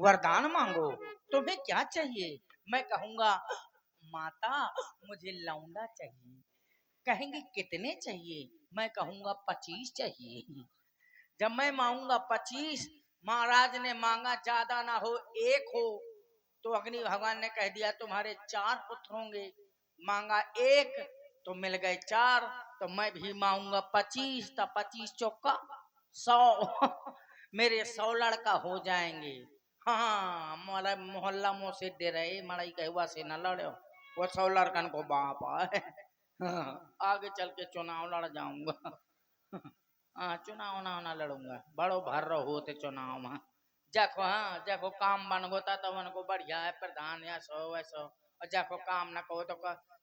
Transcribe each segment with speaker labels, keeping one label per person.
Speaker 1: वरदान मांगो, तुम्हें क्या चाहिए? मैं कहूंगा माता मुझे लौंडा चाहिए। कहेंगे कितने चाहिए? मैं कहूंगा 25 चाहिए। जब मैं मांगूंगा 25, महाराज ने मांगा ज्यादा ना हो, एक हो, तो अग्नि भगवान ने कह दिया तुम्हारे 4 पुत्र होंगे। मांगा एक तो मिल गए 4, तो मैं भी मांगूंगा 25, तो 25 चौका 100 मेरे 100 लड़का हो जाएंगे। हाँ, हमारा मोहल्ला मुँह से डे रहे मड़ई कहवा से न लड़ो, वो 100 लड़कन को बाप है। हाँ, आगे चल के चुनाव लड़ जाऊंगा। हाँ, चुनाव ना लड़ूंगा, बड़ो भर रहो होते चुनाव में। जाको हाँ जाको काम बन गोता तो उनको बढ़िया है प्रधान या सो वैसो, और जाको काम न कहो तो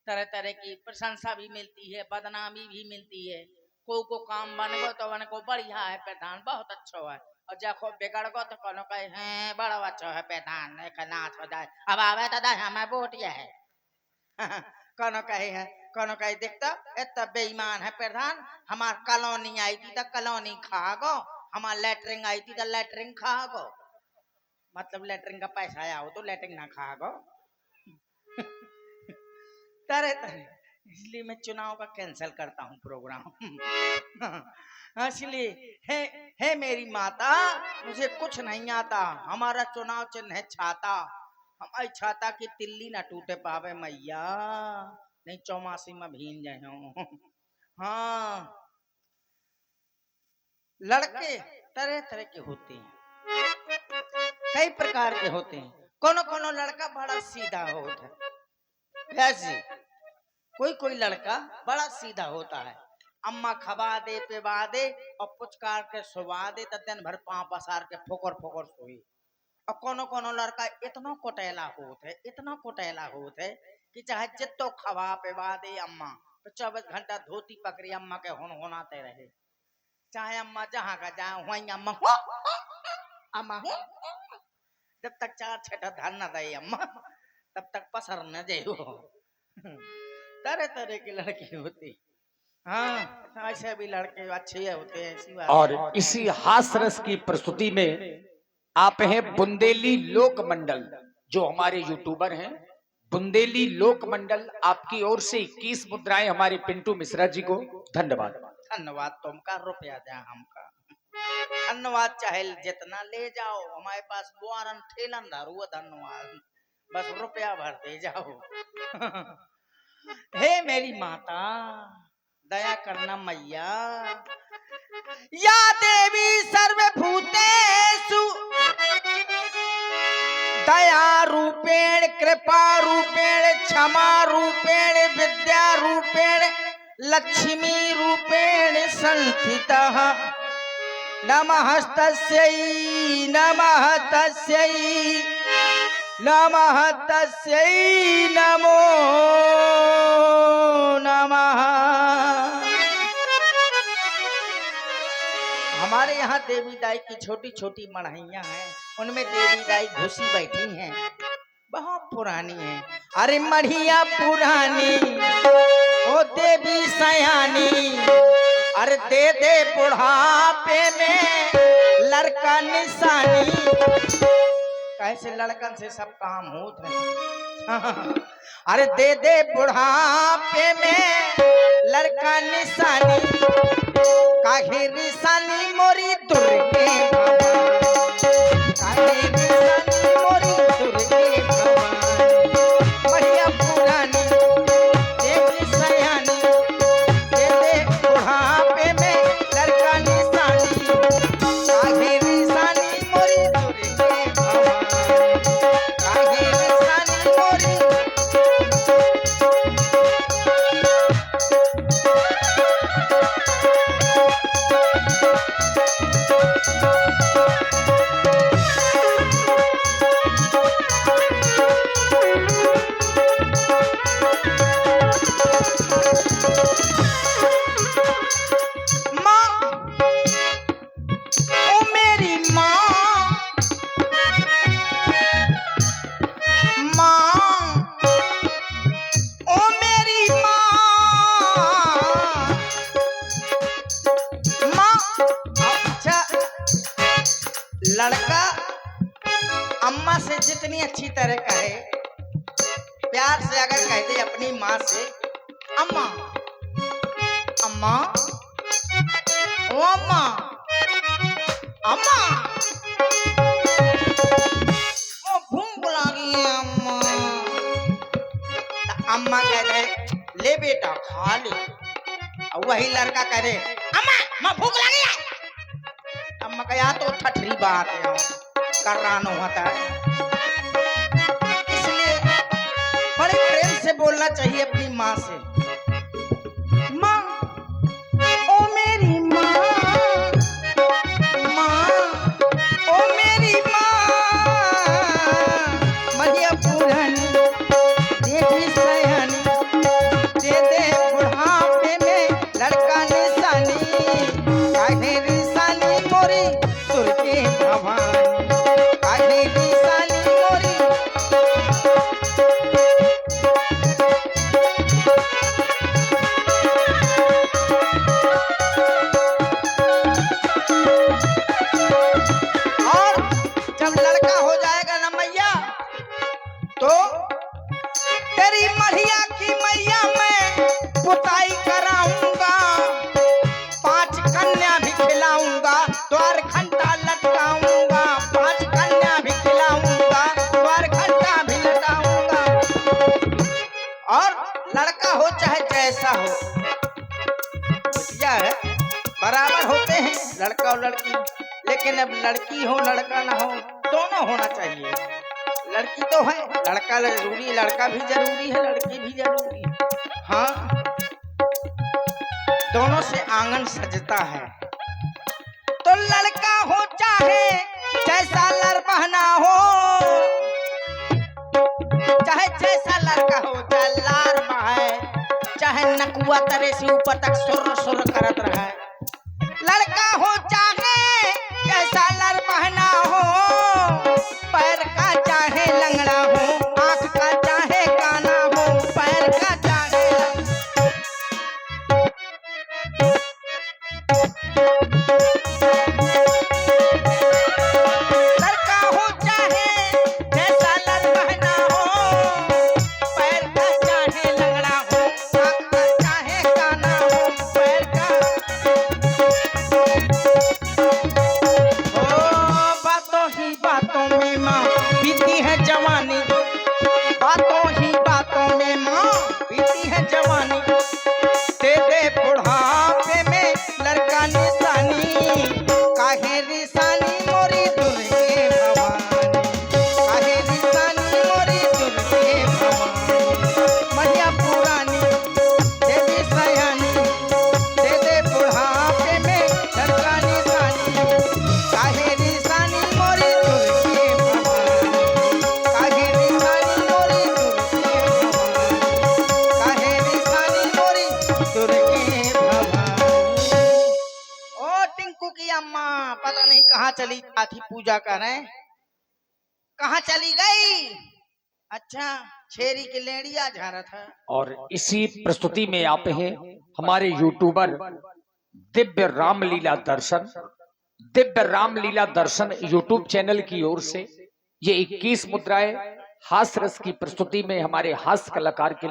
Speaker 1: तरह तरह की प्रशंसा भी मिलती है, बदनामी भी मिलती है। को काम बन गो तो उनको बढ़िया है प्रधान, बहुत अच्छा है, और जाको बिगड़ गो तो कोनो कहे हैं बड़ा अच्छा है प्रधान, एक नाच हो जाए अब आवे दादा हमें वोट ये है। कोनो कहे है, कोनो कहे देखता इतना बेईमान है प्रधान, हमार कॉलोनी आई थी तो कॉलोनी खा गो, हमार लेटरिंग आई थी तो लेटरिंग खा गो, मतलब लेटरिंग का पैसा आया हो तो लेटरिंग ना खा गो। तरह तरह, इसलिए मैं चुनाव का कैंसिल करता हूँ प्रोग्राम। इसलिए है मेरी माता, मुझे कुछ नहीं आता, हमारा चुनाव चिन्ह है छाता, हमारी छाता की तिल्ली ना टूटे पावे मैया, नहीं चौमासी में भीन जाए। हाँ, लड़के तरह तरह के होते हैं, कई प्रकार के होते हैं। कोनो कोनो लड़का बड़ा सीधा होता है, ऐसे कोई कोई लड़का बड़ा सीधा होता है, अम्मा खबा दे पिबा दे और पुचकार के सुबा दे तो दिन भर पांव पसार के फोकर फोकर सोई। और कोनो कोनो लड़का इतना कोटेला होत है, इतना कोटेला होत है कि चाहे जितो खबा पिबा दे अम्मा तो 24 घंटा धोती पकड़ी अम्मा के होनाते रहे, चाहे अम्मा जहाँ का जाए वहीं अम्मा अम्मा, जब तक 4 छठा धर न दे अम्मा तब तक पसर न दे। तरह तरह के लड़के होते, हाँ ऐसे भी लड़के अच्छे होते हैं, ऐसी बात।
Speaker 2: और इसी हास रस की प्रस्तुति में आप हैं बुंदेली लोक मंडल, जो हमारे यूट्यूबर हैं। बुंदेली लोक मंडल आपकी ओर से 21 मुद्राएं हमारे पिंटू मिश्रा जी को धन्यवाद।
Speaker 1: धन्यवाद तुमका, रुपया दे हमका, धन्यवाद चाहे जितना ले जाओ, हमारे पास बुआरन ठेलन धरुआ, धन्यवाद, बस रुपया भर दे जाओ। हे मेरी माता दया करना मैया, या देवी सर्वभूतेषु दया रूपेण कृपा रूपेण क्षमा रूपेण विद्या रूपेण लक्ष्मी रूपेण संस्थितः, नमस्तस्यै नमः तस्यै नमः तस्यै नमो नमः। हमारे यहाँ देवी दाई की छोटी छोटी मढ़ैया हैं, उनमें देवी दाई घुसी बैठी हैं, बहुत पुरानी है। अरे मढ़िया पुरानी ओ देवी सयानी, अरे दे दे बुढ़ापे में लड़का निशानी, कैसे लड़कन से सब काम होते हैं। अरे दे दे बुढ़ापे में लड़का निशानी, काहे निशानी मोरी दुर्गे भवानी, काहे निशानी मोरी दुर्गे भवानी, बढ़िया पुरानी देवी सयानी, दे दे बुढ़ापे में लड़का निशानी, काहे निशानी मोरी दुर्गे भवानी, काहे निशानी मोरी। अम्मा से जितनी अच्छी तरह कहे, प्यार से अगर कहते अपनी माँ से, अम्मा अम्मा, ओ अम्मा अम्मा, ओ भूख लगी है अम्मा। अम्मा कह रहे ले बेटा खा ले, और वही लड़का कह रहे अम्मा माँ भूख लगी है। अम्मा का या तो ठठरी बात है, कर रहा न होता है, इसलिए बड़े प्रेम से बोलना चाहिए अपनी माँ से। माँ, ओ मेरी माँ, माँ, ओ मेरी माँ, मरिया पुरानी देवी सयानी, दे दे बुढ़ापे में लड़का निशानी, काहे निशानी मोरी तुरके भवानी, काहे निशानी मोरी। और जब लड़का हो जाएगा ना मैया, तो तेरी मढ़िया की मैया मैं पुताई कराऊंगा, 5 कन्या भी खिलाऊंगा, द्वार घंटा लटकाऊंगा, 5 कन्या भी खिलाऊंगा, द्वार घंटा भी लटाऊंगा। और लड़का हो चाहे जैसा हो, है बराबर होते हैं लड़का और लड़की, लेकिन अब लड़की हो लड़का ना हो, दोनों होना चाहिए। लड़की तो है, लड़का जरूरी, लड़का भी जरूरी है, लड़की भी जरूरी है। हाँ, दोनों से आंगन सजता है। तो लड़का हो चाहे जैसा लड़ बहना हो, चाहे जैसा लड़का हो, चाहे लार बहाए, चाहे नकुआ तरे से ऊपर तक सुर सुर करत रहे, लड़का हो चाहे कैसा लड़ बहना हो, पैर का चाहे लंगड़ा हो, आंख का चाहे काना हो, पैर का चाहे लड़का हो चाहे जैसा लड़ बहना हो, पैर का चाहे लंगड़ा हो, आंख का चाहे काना हो, पैर का। बातों ही बातों में माँ बीती है जवानी, बातों ही बातों में माँ बीती है जवानी, दे दे बुढ़ापे में लड़का निशानी, काहे निशानी मोरी दुर्गे भवानी, काहे निशानी मोरी दुर्गे भवानी, मैया पुरानी देवी सयानी, दे दे बुढ़ापे में लड़का निशानी, काहे निशानी मोरी दुर्गे भवानी, काहे निशानी मोरी दुर्गे भवानी, काहे निशानी मोरी दुर्गे भवानी। ओ टिंकू की अम्मा पता नहीं कहाँ चली थी, पूजा कर रहे, कहाँ चली गई? अच्छा, छेरी के लेड़िया जा रहा था।
Speaker 2: और इसी प्रस्तुति में आप हैं हमारे यूट्यूबर दिव्य रामलीला दर्शन, दिव्य रामलीला दर्शन यूट्यूब चैनल की ओर से ये 21 मुद्राएं हास्य रस की प्रस्तुति में हमारे हास्य कलाकार के